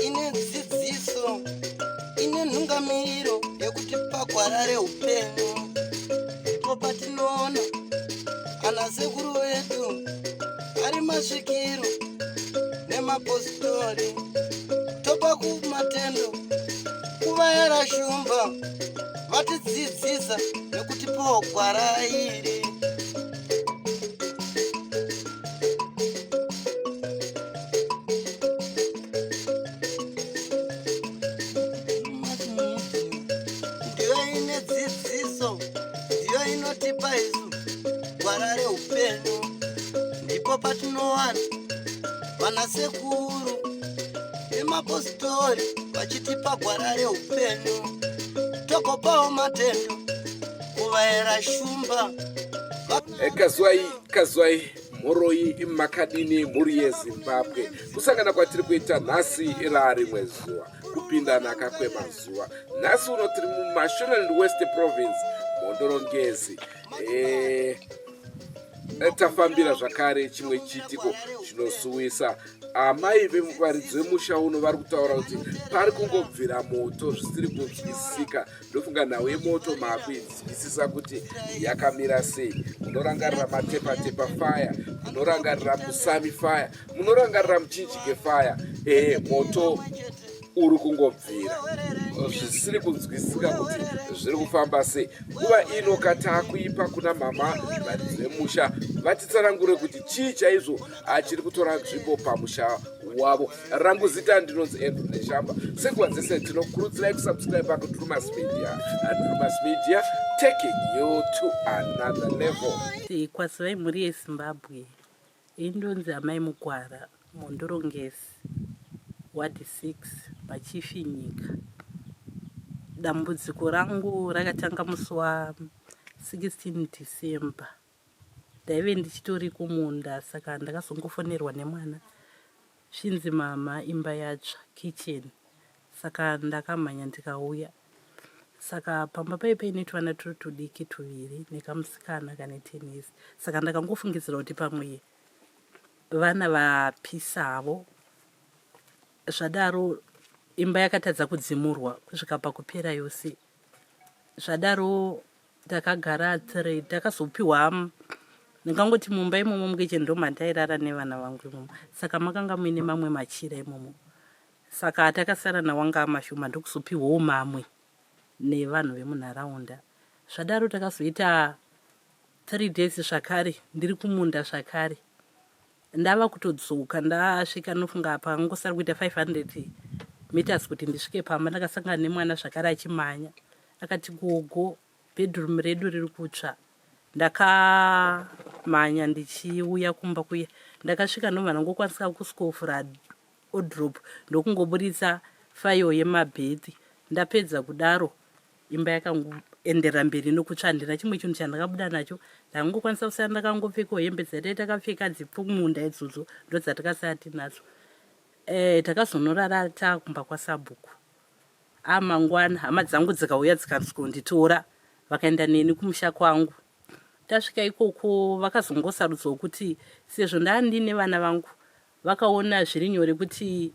ine dzidziso ine nhungamiriro yekuti pagwara reupenyu ndipo patinoona ana sekuru vedu ari masvikiro nemapositori topa kumatendo kuvayara shumba vatidzidzisa nekutipawo gwara iri. Ndiyo ine dzidziso, ndiyo inotipa isu gwara reupenyu, ndipo patinowana vanasekuru nemapositori vachitipa gwara reupenyu, togopawo matendo kuvayera shumba. Kazwai muroi makadini mhuri yeZimbabwe kusangana kwatiri kuita nhasi irari rimwe zuva kupindanaka kwemazuva. Nhasi uno tiri muMashonaland West Province Kumhondoro Ngezi. Tafambira zvakare chimwe chiitiko chinosuwisa. Amai vemuparidzi wemusha uno vari kutaura kuti pari kungobvira moto zvisiri kunzwisisika. Ndofunga nhau yemoto maakuinzwisisa kuti yakamira sei. Munorangarira matepa fire, munorangarira musami fire, munorangarira muchinjike fire. Moto uri kungobvira zvisiri kunzwisisika kuti zviri kufamba sei. Nguva ino katakuipa kuna mama varidzi vemusha vatitsanangure kuti chii chaizvo achiri kutora nzvimbo pamusha wavo. Rangu zita ndinonzi Andrew Neshamba. Senguva dzese tinokurudzirai kusubscribe kuDrewmas Media. And Drewmas Media taking you to another level. Kwazwai mhuri yeZimbabwe indonzi amai mugwara Kumhondoro Ngezi Ward 6 pachifi nyika. Dambudziko rangu rakatanga musi wa16 December. Ndaive ndichitori kumunda saka ndakazongofonerwa nemwana zvinzi mama imba yatsva kitchen, saka ndakamhanya ndikauya. Saka pamba paine twana tudiki tuviri nekamusikana kane tenisi. Saka ndakangofungidzira kuti pamwe vana vapisavo. Zvadaro imba yakatadza kudzimurwa kusvika pakupera yose. Zvadaro takagara trade takazopiwa ndingangoti mumba imomo mukicheni ndo mandairara nevana vangu imomo. Saka makanga muine mamwe machira imomo. Saka takasara nawanga amashoma ndokuzopiwawo mamwe nevanhu vemunharaunda. Zvadaro takazoita 3 days zvakare ndiri kumunda zvakare. Ndava kutodzoka ndasvika nofunga apa ngosara kuita 500 meters kuti ndisvike pamba. Ndakasangana nemwana zvakare achimhanya akati gogo bedroom redu riri kutsva. Ndakamhanya ndichiuya kumba kuya. Ndakasvika nomva ndangokwanisa kuscofura wardrobe ndokungoburitsa fayo yemabhedhi. Ndapedza kudaro imba yakangoendera mberi nokutsva. Handina chimwe chinhu chandakabuda nacho. Ndangokwanisa kusara ndakangopfekawo hembe dzatai takapfeka dzepfumunda idzodzo ndo dzatakasara tinadzo. Takazonorara takumba kwaSabhuku. Mangwana hama dzangu dzikauya dzikazonditora vakaenda neni kumusha kwangu. Tasvika ikoko vakazongosarudzawo kuti sezvo ndandine vana vangu vakaona zviri nyore kuti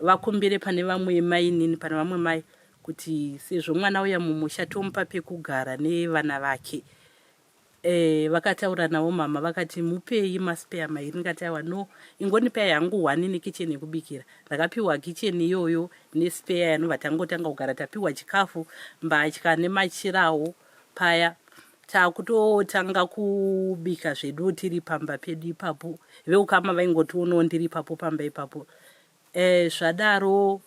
vakumbire pane vamwe mai nini pane vamwe mai kuti sezvo mwana uya mumusha tomupa pekugara nevana vake. Vakataura nawo mama vakati mupei maspare mairi. Ndikati awa no, ingonipai yangu 1 nekicheni yekubikira. Ndakapiwa kicheni iyoyo nespare yanobva tangotanga kugara tapiwa chikafu mbatya nemachirawo paya. Takutotanga kubika zvedu tiri pamba pedu ipapo. Veukama vaingotionawo ndiri ipapo pamba ipapo. Zvadaro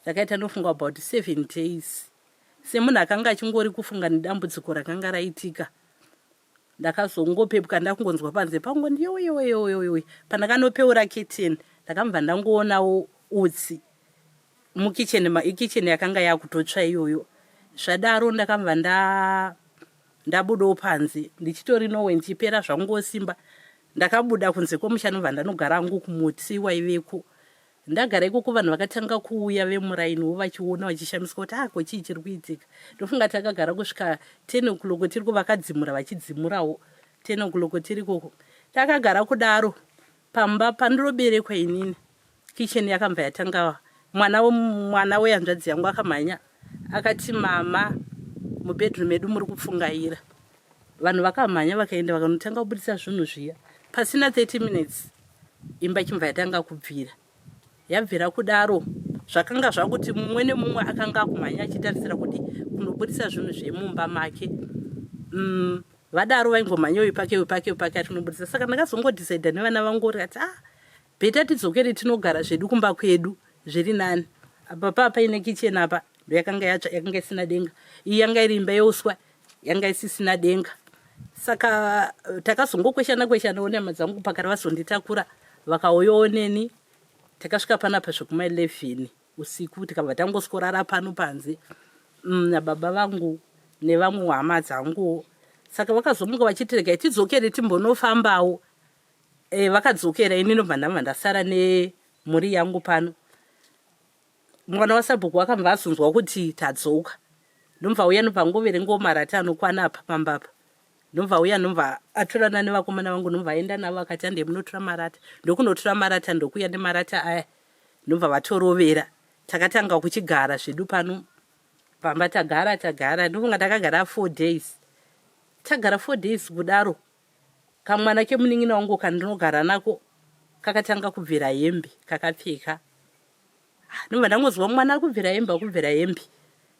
ndakaita nofunga about 7 days. Semunhu akanga achingori kufunga nedambudziko rakanga raitika. Ndakazongopepuka ndakungonzwa panze pangu ndiyoyoyoyoyo. Pandakanopeura kitchen ndakamva ndangoonawo utsi mukicheni yakanga yakutotsva iyoyo. Zvadaro ndakamva ndabudawo panze ndichitori nowe ndichipera zvangu simba. Ndakabuda kunze kwomusha nomva ndanogara angu kumuti waiveko. ndagara ikoko vanhu vakatanga kuuya vemurainiwo vachiona vachishamiswa kuti ko chii chiri kuitika. Ndofunga takagara kusvika 10 o'clock tiri kuvakadzimura vachidzimurawo 10 o'clock tiri koko. Takagara kudaro pamba pandiroberekwa inini. Kitchen yakabva yatanga mwana wehanzvadzi yangu akamhanya akati mama mubedroom medu muri kupfungaira. Vanhu vakamhanya vakaenda vakanotanga kubudisa zvinhu zviya. Pasina 30 minutes imba ichibva yatanga kubvira. Yabvira kudaro zvakanga zvakuti mumwe nemumwe akanga akumhanya achitarisira kuti kunobudisa zvinhu zvemumba make. Vadaro vaingomhanya uyu pake atinobudisa. Saka ndakazongodecide nevana vangu kuti beta tidzokere tinogara zvedu kumba kwedu zviri nani. Apa paine kitchen apa ndo yakanga yatsva yakanga isina denga. Iyi yanga iri imba yeuswa yanga isisina denga. Saka takazongokweshana nehama dzangu pakati vazonditakura vakauyawo neni. Takasvika panapa zvekuma 11 usiku tikabva tangoskorara pano panze nababa vangu nevamwe hama dzangu. Saka vakazomuka vachitirega tidzokere timbonofambawo. Vakadzokera ini ndobva ndasara nemhuri yangu pano. Mwana wasabhuku akabva azonzwa kuti tadzoka. Ndomva uya ndopangovere ngomarata anokwana apa pambapa. Ndomva uya ndomva atorana nevakomana vangu ndomva aenda navo akati ande munotora marata. Ndokunotora marata ndokuya nemarata aya. Ndomva vatorovera. Takatanga kuchigara zvedu pano. Pamba tagara. Ndofunga takagara 4 days. Tagara 4 days kudaro. Kamwana kemunin'ina wangu kandinogara nako kakatanga kubvira hembe kakapfeka. Ndomva ndangozwa mwana kubvira hembe.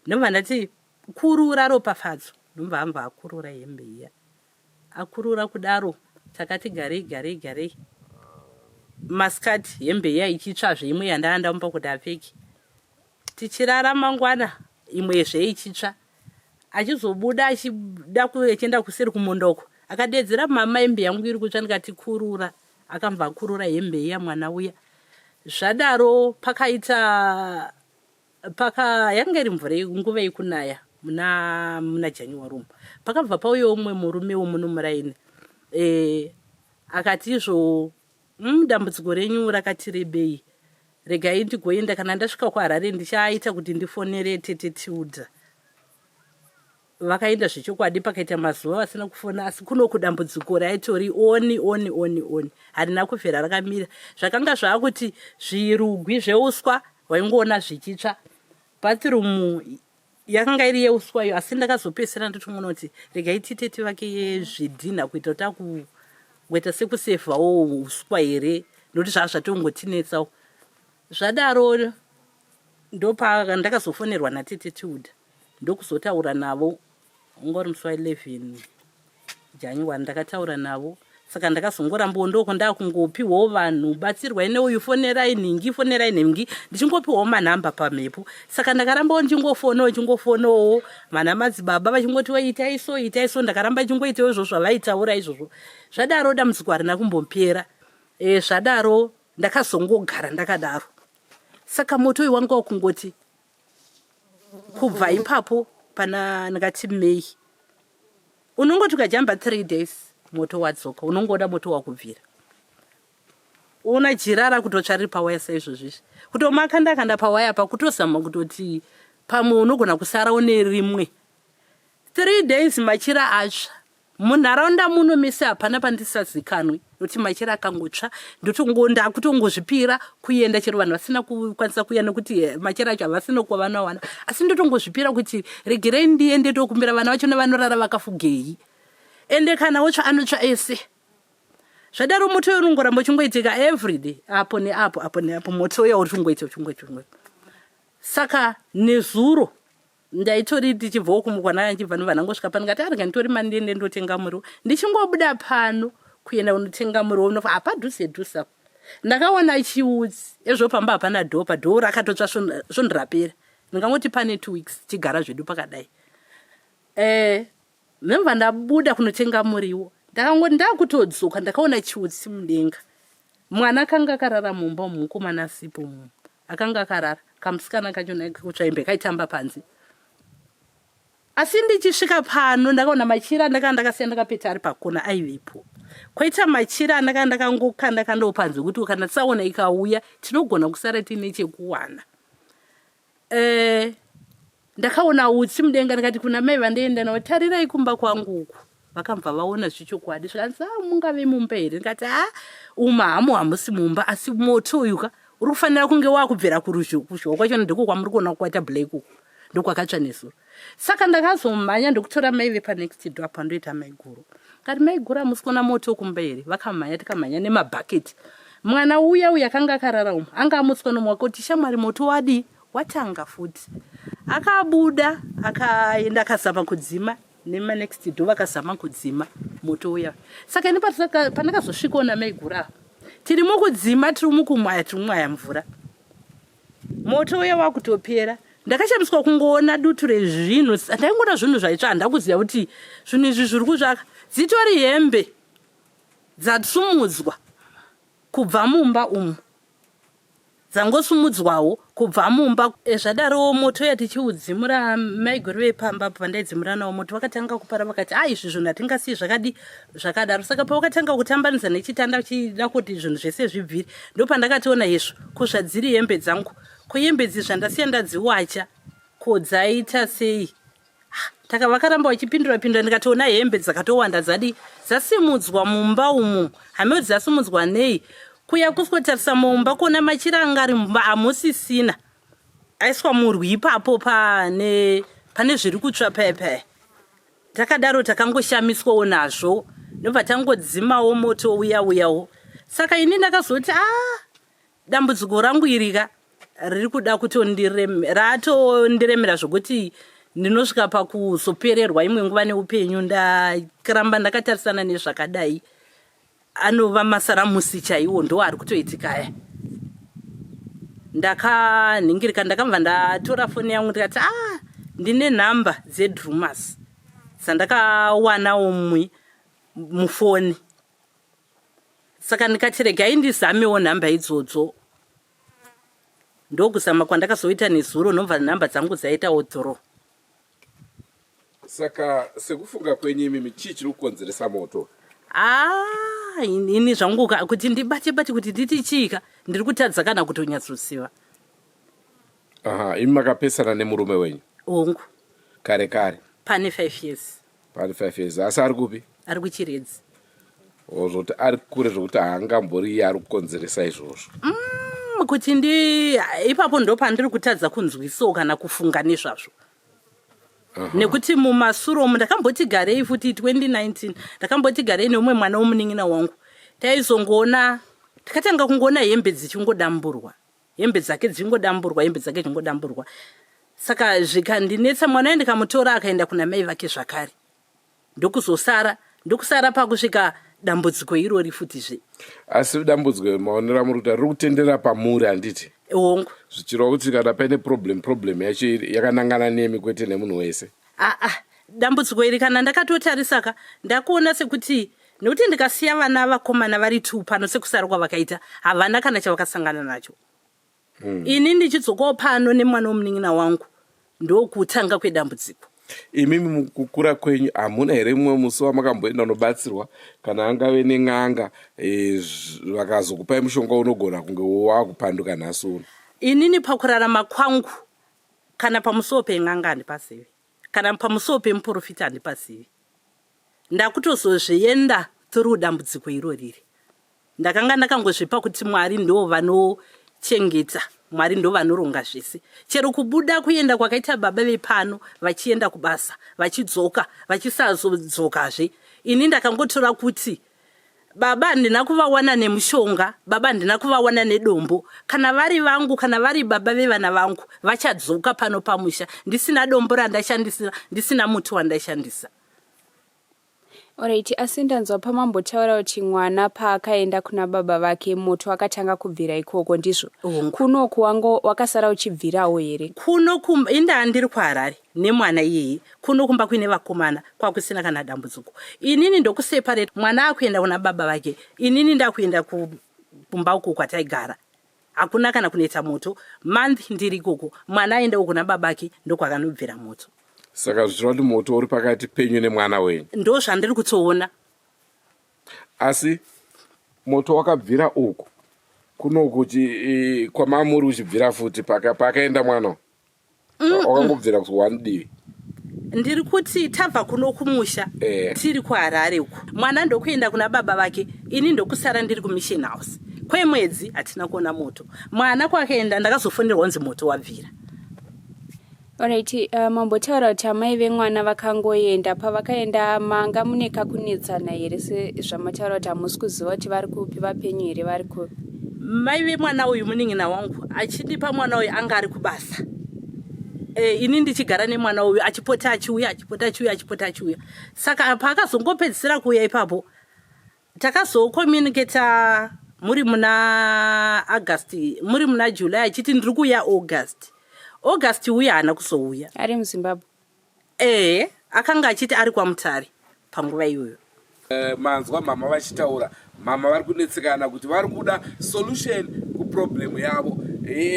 Ndomva ndati kurura ropafadzo. Ndomva amba akurura hembe iya. Akurura kudaro takati garei. Maskati hembe iya ichitsvazve imwe yandaandampa kuti apfeke. Tichirara mangwana imwezve ichitsva. Achizobuda achienda kuseri kumondoko. Akadedzera mama hembe yangu iri kutsva ndikati kurura. Akabva kurura hembe iya mwana uya. Zvadaro yanga iri mvura nguva yekunaya muna January. Pakabva pauye umwe murume womunomuraini. Akati izvo dambudziko renyu rakati rebei. Regai ndigoenda kana ndasvika kuHarare ndichaita kuti ndifonere tete Tiudha. Vakaenda zvechokwadi pakaita mazuva vasina kufona asi kuno kudambudziko raitori oni. Harina kufera rakamira. Zvakanga zvakuti zvirugwi zveuswa waingoona zvichitsva. Bathroom yakanga iri yeuswa yo asi ndakazopesera ndotomona kuti regai tite tivake zvidhina kuita kuti kuita sekusevhawo uswa here nokuti zvatongotinetsawo. Zvadaro ndopa ndakazofonerwa natete Tiudha. Ndokuzotaura navo ngori musi wa11 January ndakataura navo. Saka ndakazongorambawo ndoko ndakungopiwawo vanhu batsirwa ine uyu fonerai nhingi ndichingopiwawo manhamba pamhepo. Saka ndakarambawo ndichingofonawo vana madzibaba vachingoti itai so ndakaramba ndichingoitawo izvozvo zvavaitaura izvozvo. Zvadaro dambudziko harina kumbopera. Zvadaro ndakazongogara ndakadaro. Saka moto uyu wanga wakungoti kubva ipapo pana ndakati May unongoti ukajamba 3 days moto wadzoka. Unongoda moto wakubvira. Una jirara kutotsva riri pawaya saizvozvizvi. Kutomakanda pawaya pa kutozama kutoti pamwe unogona kusarawo nerimwe. 3 days machira atsva. Munharaunda muno mese hapana pandisazikanwi nokuti machira akangotsva. Ndotongonda kutongozvipira kuenda chero vanhu vasina kukwanisa kuya nokuti machira acho havasina kuwanawana. Asi ndotongozvipira kuti regerei ndiende tokumbira vana vacho nevanorara vakafugei. Ende kana wotsva anotsva ese. Zvadaro moto uyu unongoramba uchingoitika everyday apo neapo moto uya uri uchingoita. Saka nezuro ndaitori tichibvawo kumukwana nchibva novanangosvika pano ngati arika nditori mandiende ndotenga muriwo. Ndichingobuda pano kuenda unotenga muriwo unofa apadhuze apa. Ndakaona chiudzi ezvo pamba hapana dhopa dho rakatotsva zvondirapera. Ndingangoti pane 2 weeks tigara zvedu pakadai. Nemva ndabuda kunotenga muriwo. Ndakangoti ndakutodzoka ndakaona chiudzi mudenga. Mwana akanga akarara mumba mukomana sipo akanga akarara. Kamusikana kacho kutsvaimbe kaitamba panze. Asi ndichisvika pano ndakaona machira ndakasiya ndakapeta ari pakona aivepo. kwaita machira ndakangokanda kandopanze kuti kana tsaona ikauya tinogona kusara tine chekuwana. Ndakaona utsi mudenga ndikati kuna mai vandienda nawo tarirai kumba kwangu uku. Vakamva vaona zvichokwadi zvikanzi mungave mumba here ndikati hamusi mumba asi moto uyuka uri kufanira kunge wakubvira kuruzhowa kwacho ndiko kwamuri kuona kuwaita black uku ndokwakatsva nesuro. Saka ndakazomhanya ndokutora mai vepanext door pandoita mai guru. Kati mai guru hamusi kuona moto kumba here? Vakamhanya tikamhanya nemabhaketi. Mwana uya akanga akarara umu anga amutswa nomwaka kuti shamwari moto watanga futi. Akabuda akaenda akazama kudzima nema next door vakazama kudzima moto uya. Saka ini pandakazosvikaona mai guru tiri mukudzima tiri mukumwaya mvura moto uya wakutopera. Ndakashamiswa kungoona dutu rezvinhu ndaingoona zvinhu zvaitsva handakuziva kuti zvinhu izvi zviri kutsvaka dzitori hembe dzasumudzwa kubva mumba umu dzangosumudzwawo kubva mumba. Zvadarowo moto yatichiudzimura mai guru vepamba pandaidzimura nawo moto vakatanga kupara vakati izvi zvinhu hatingasiyi zvakadaro. Saka pavakatanga kutambanidza nechitanda chida kuti zvinhu zvese zvibvire ndopandakationa izvo kuzvadziri hembe dzangu ko hembe dzi zvandasiya ndadziwacha ko dzaita sei. Vakaramba vachipindura ndikatoona hembe dzakatowanda dzasimudzwa mumba umu. Hameo dzasimudzwa nei kuya kusikotarisa mumba kuona machira anga ari mumba hamusisina aiswa murwi ipapo pane zviri kutsva paya. Takadaro takangoshamiswawo nazvo ndobva tangodzimawo moto uyawo. Saka ini ndakazoti dambudziko rangu irika riri kuda ratondiremera zvokuti ndinosvika pakuzopererwa imwe nguva neupenyu. Ndakaramba ndakatarisana nezvakadai anova masaramusi chaiwo ndo ari kutoitikaya. Ndakanhingirika ndakamva ndatora foni yangu ndikati ndine nhamba dzeDrewmas dzandakawanawo mufoni. Saka ndikati regai ndizamewo nhamba idzodzo. Ndokuzama kwandakazoita nezuro nobva nhamba dzangu dzaitawo dhoro. Saka sekufunga kwenyu imi chii chiri kukonzeresa moto? Ini zvangu kuti ndibate kuti nditi chika ndiri kutadza kana kutonyatsoziva. Imi makapesana nemurume wenyu? Ongu. Kare? Pane 5 years. Pane 5 years. Asi ari kupi? Ari kuChiredzi. Zvoti ari kure zvokuti haangambori ari kukonzeresa izvozvo. Kuti ipapo ndo pandiri kutadza kunzwisawo kana kufunga nezvazvo. Nekuti mumasuro ndakamboti garei futi 2019 ndakamboti garei neumwe mwana womunin'ina wangu taizongoona takatanga kungoona hembe dzichingodamburwa hembe dzake dzingodamburwa. Saka zvikandinetsa mwana ndikamutora akaenda kuna mai vake zvakare ndokusara pakusvika dambudziko irori futizve. Asi dambudziko maonera muri kuti riri kutendera pamuri handiti? Ongo. Zvichirwa kuti kana paine problem yacho yakanangana nemi kwete nemunhu wese. Dambudziko iri kana ndakatotarisaka ndakuona sekuti nekuti ndikasiya vana vakomana vari 2 pano sekusara kwavakaita havana kana chavakasangana nacho. Ini ndichidzokawo pano nemwana womunin'ina wangu ndokutanga kwedambudziko. Imi mukukura kwenyu hamuna here mumwe musi wamakamboenda unobatsirwa kana angave nen'anga vakazokupai mushonga unogona kunge wakupanduka nhasi uno? Inini pakurarama kwangu kana pamusuwo pen'anga handipazivi kana pamusuwo pemuprofita handipazivi. Ndakutozozvienda tori dambudziko iroriri. Ndakanga ndakangozvipa kuti Mwari ndo vanochengeta, Mwari ndo vanoronga zvese. Chero kubuda kuenda kwakaita baba vepano vachienda kubasa vachidzoka vachisazodzoka. Ini ndakangotora kuti baba handina kuvawana nemushonga, baba handina kuvawana nedombo. Kana vari vangu kana vari baba vevana vangu vachadzoka pano pamusha ndisina dombo randashandisa, ndisina muti wandashandisa. Alright, asi ndanzwa pamambotaura kuti mwana paakaenda kuna baba vake moto akatanga kubvira ikoko ndizvo. Kunoku wakasara uchibvirawo here? Kunoku inda handiri kuHarare nemwana iyeye. Kunokumba kuine vakomana kwakusina kana dambudziko. Inini ndokuseparate mwana akuenda kuna baba vake. Inini ndakuenda kumba uko kwataigara. Hakuna kana kuneta moto. Month ndiri ikoko. Mwana aenda kuna babake ndokwakanobvira moto. Saka zvichirwa kuti moto uri pakati penyu nemwana wenyu? Ndo zvandiri kutoona. asi moto wakabvira uku kunokuchi kwamamuri uchibvira futi pakaenda mwana wakangobvira one divi. Ndiri kuti tabva kuno kumusha tiri kuHarare uku, mwana ndokuenda kuna baba vake, ini ndokusara ndiri kumission house. Kwemwedzi hatina kuona moto, mwana kwakaenda ndakazofonderwa kunzi moto wabvira. Alright, mambotaura kuti amai vemwana vakangoenda, pavakaenda manga mune kakunetsana here sezvamataura kuti hamusi kuziva kuti vari kupi, vapenyu here vari kupi? Mai vemwana uyu munin'ina wangu achindipa mwana uyu anga ari kubasa. Ini ndichigara nemwana uyu achipota achiuya. Saka paakazongopedzisira kuuya ipapo takazokomuniketa muri muna August, muri muna July achiti ndiri kuuya August uya haana kuzouya. Ari muZimbabwe? Akanga achiti ari kwaMutare panguva iyoyo. Manzwa mama vachitaura, mama vari kunetsekana kuti vari kuda solution kuproblemu yavo.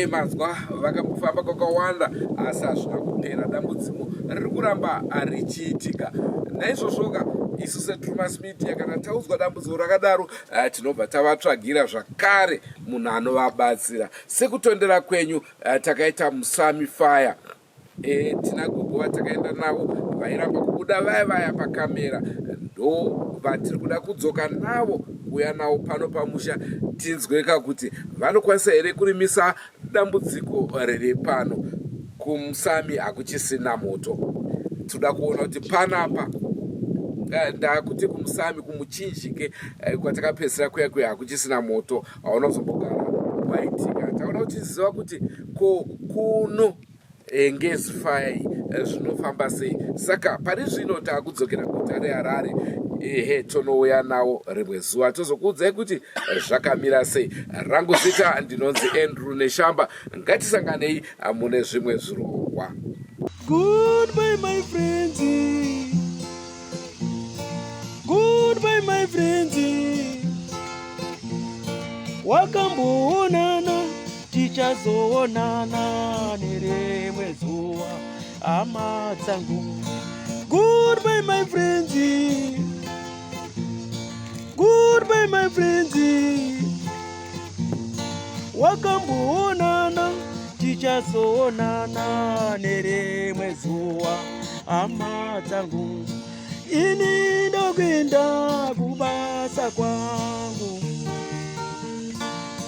Manzwa vakafamba kwakawanda asi hazvina kupera, dambudziko riri kuramba richiitika. Naizvozvoka isu seDrewmas Media kana taudzwa dambudziko rakadaro tinobva tavatsvagira zvakare munhu anovabatsira. Sekutondera kwenyu takaita musami fire, tina gogo vatakaenda navo vairamba kubuda vaya pakamera, ndo vatiri kuda kudzoka navo kuuya navo pano pamusha tinzweka kuti vanokwanisa here kurimisa dambudziko riri pano. Kumusami hakuchisina moto, toda kuona kuti panapa ndakuti kumusami kumuchinjike kwatakapedzisira kuya hakuchisina moto, hauna kuzombogara waitika. Taona kuti ziva kuti kuno Ngezi fire zvinofamba sei. Saka pari zvino taakudzokera guta reHarare, tonouya nawo rimwe zuva tozokuudzai kuti zvakamira sei. Rangu zita ndinonzi Andrew Neshamba, ngatisanganei mune zvimwe zvirongwa. Goodbye my friends, goodbye my friends, wakamboonana tichazoonana nerimwe zuva hama dzangu. Goodbye my friends, goodbye my friends, wakamboonana tichazoonana nerimwe zuva hama dzangu. Ini ndokuenda kubasa kwa